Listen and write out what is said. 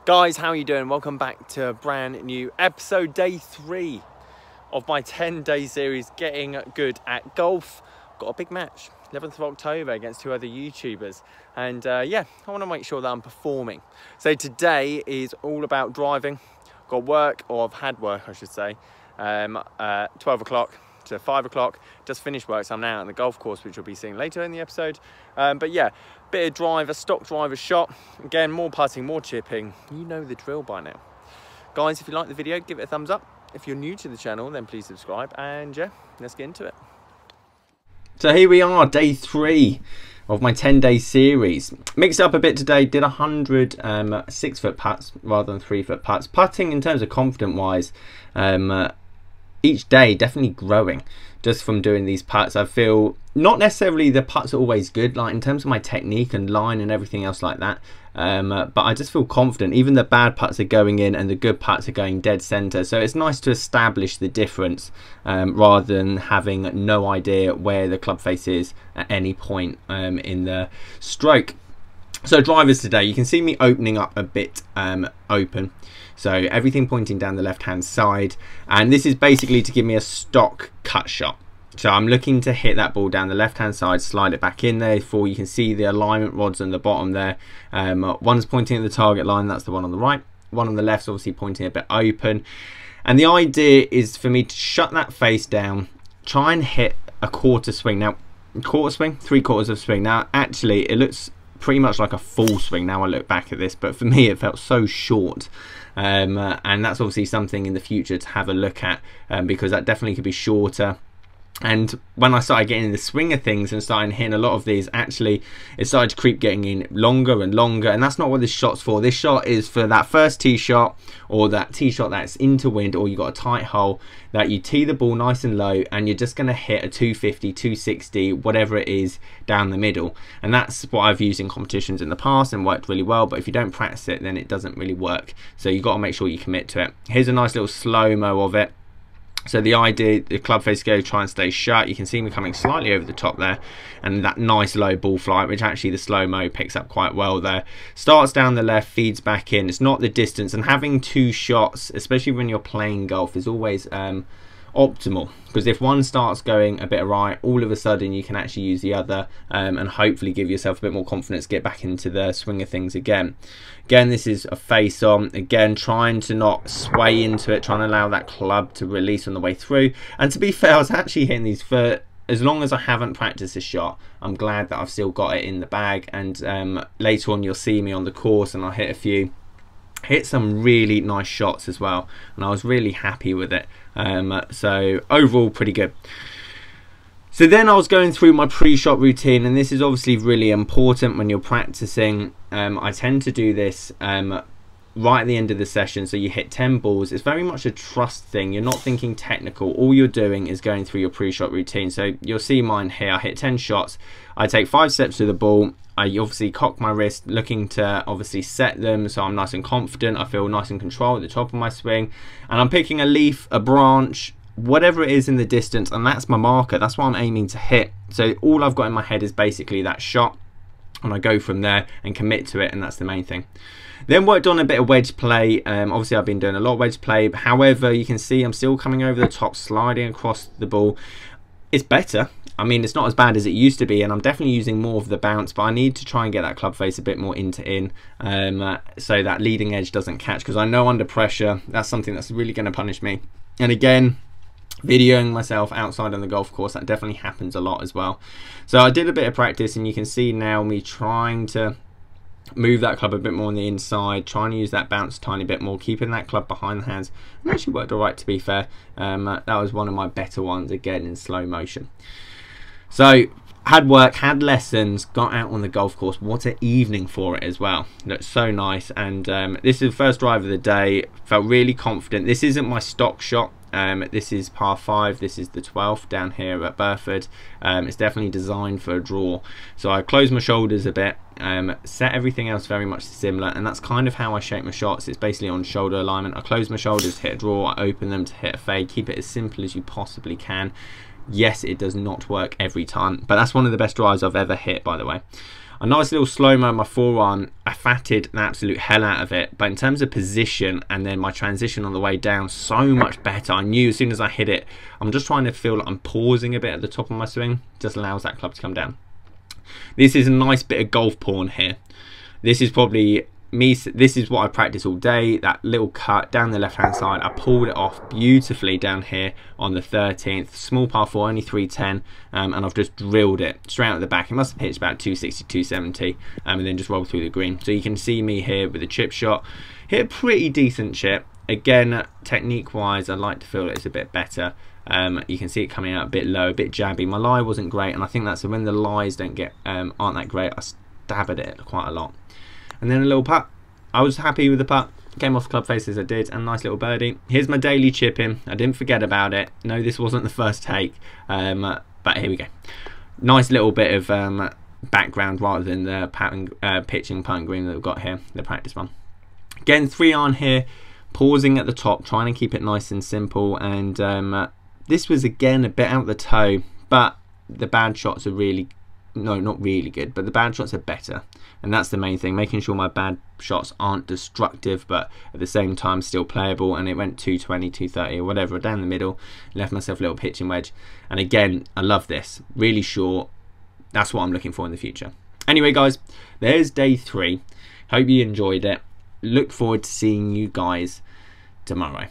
Guys, how are you doing? Welcome back to a brand new episode, day 3 of my 10-day series, Getting Good at Golf. Got a big match, 11th of October, against 2 other YouTubers. And yeah, I want to make sure that I'm performing. So today is all about driving. Got work, or I've had work, I should say, 12 o'clock to 5 o'clock. Just finished work, so I'm now at the golf course, which you'll be seeing later in the episode. But yeah, bit of driver, stock driver shot. Again, more putting, more chipping. You know the drill by now. Guys, if you like the video, give it a thumbs up. If you're new to the channel, then please subscribe. And yeah, let's get into it. So here we are, day 3 of my 10-day series. Mixed up a bit today, did 100 6-foot putts rather than 3-foot putts. Putting in terms of confident wise, each day definitely growing just from doing these putts. I feel not necessarily the putts are always good, like in terms of my technique and line and everything else like that, but I just feel confident. Even the bad putts are going in and the good putts are going dead center, so it's nice to establish the difference rather than having no idea where the club face is at any point in the stroke. So drivers today, you can see me opening up a bit open. So everything pointing down the left hand side, and this is basically to give me a stock cut shot. So I'm looking to hit that ball down the left hand side, slide it back in there for you can see the alignment rods on the bottom there. One's pointing at the target line, that's the one on the right. One on the left is obviously pointing a bit open. And the idea is for me to shut that face down, try and hit a quarter swing. Now, quarter swing, 3/4 of swing. Now, actually, it looks pretty much like a full swing now I look back at this, but for me it felt so short. And that's obviously something in the future to have a look at, because that definitely could be shorter. And when I started getting in the swing of things and starting hitting a lot of these, actually it started to creep getting in longer and longer, and that's not what this shot's for. This shot is for that first tee shot, or that tee shot that's into wind, or you got a tight hole that you tee the ball nice and low and you're just going to hit a 250, 260, whatever it is, down the middle. And that's what I've used in competitions in the past and worked really well, but if you don't practice it, then it doesn't really work. So you've got to make sure you commit to it. Here's a nice little slow-mo of it. So the idea, the club face go, try and stay shut. You can see me coming slightly over the top there, and that nice low ball flight, which actually the slow-mo picks up quite well there. Starts down the left, feeds back in. It's not the distance, and having 2 shots, especially when you're playing golf, is always optimal, because if one starts going a bit awry, all of a sudden you can actually use the other and hopefully give yourself a bit more confidence, get back into the swing of things again. Again, this is a face on, again trying to not sway into it, trying to allow that club to release on the way through. And to be fair, I was actually hitting these for as long as I haven't practiced a shot. I'm glad that I've still got it in the bag, and later on you'll see me on the course and I'll hit a few. Hit some really nice shots as well, and I was really happy with it. So overall pretty good. So then I was going through my pre-shot routine, and this is obviously really important when you're practicing. I tend to do this right at the end of the session, so you hit 10 balls. It's very much a trust thing. You're not thinking technical, all you're doing is going through your pre-shot routine. So you'll see mine here. I hit 10 shots, I take 5 steps to the ball, I obviously cock my wrist, looking to obviously set them so I'm nice and confident, I feel nice and control at the top of my swing, and I'm picking a leaf, a branch, whatever it is in the distance, and that's my marker. That's what I'm aiming to hit. So all I've got in my head is basically that shot, and I go from there and commit to it, and that's the main thing. Then worked on a bit of wedge play. Obviously I've been doing a lot of wedge play, however you can see I'm still coming over the top, sliding across the ball. It's better. I mean, it's not as bad as it used to be, and I'm definitely using more of the bounce, but I need to try and get that club face a bit more into in, so that leading edge doesn't catch, because I know under pressure that's something that's really going to punish me. And again, videoing myself outside on the golf course, that definitely happens a lot as well. So I did a bit of practice, and you can see now me trying to move that club a bit more on the inside, trying to use that bounce a tiny bit more, keeping that club behind the hands, and actually worked all right, to be fair. That was one of my better ones, again in slow motion. So had work, had lessons, got out on the golf course. What an evening for it as well. Looks so nice. And this is the first drive of the day. Felt really confident. This isn't my stock shot. This is par 5. This is the 12th down here at Burford. It's definitely designed for a draw. So I closed my shoulders a bit, set everything else very much similar, and that's kind of how I shape my shots. It's basically on shoulder alignment. I close my shoulders, hit a draw, I open them to hit a fade. Keep it as simple as you possibly can. Yes, it does not work every time, but that's one of the best drives I've ever hit, by the way. A nice little slow-mo on my forearm. I fatted an absolute hell out of it, but in terms of position and then my transition on the way down, so much better. I knew as soon as I hit it, I'm just trying to feel like I'm pausing a bit at the top of my swing, just allows that club to come down. This is a nice bit of golf porn here. This is probably me, this is what I practice all day. That little cut down the left hand side, I pulled it off beautifully down here on the 13th, small par 4, only 310, and I've just drilled it straight out the back. It must have pitched about 260, 270, and then just rolled through the green. So you can see me here with a chip shot, hit a pretty decent chip. Again, technique wise, I like to feel it's a bit better. You can see it coming out a bit low, a bit jabby. My lie wasn't great, and I think that's when the lies don't get aren't that great, I stab at it quite a lot. And then a little putt. I was happy with the putt. Came off club face as I did, and a nice little birdie. Here's my daily chipping. I didn't forget about it. No, this wasn't the first take, but here we go. Nice little bit of background rather than the pitching punt green that we've got here, the practice one. Again, 3-iron here, pausing at the top, trying to keep it nice and simple. And this was again a bit out the toe, but the bad shots are really, no, not really good, but the bad shots are better, and that's the main thing, making sure my bad shots aren't destructive but at the same time still playable. And it went 220, 230 or whatever down the middle, left myself a little pitching wedge. And again, I love this, really short. That's what I'm looking for in the future. Anyway guys, there's day 3. Hope you enjoyed it. Look forward to seeing you guys tomorrow.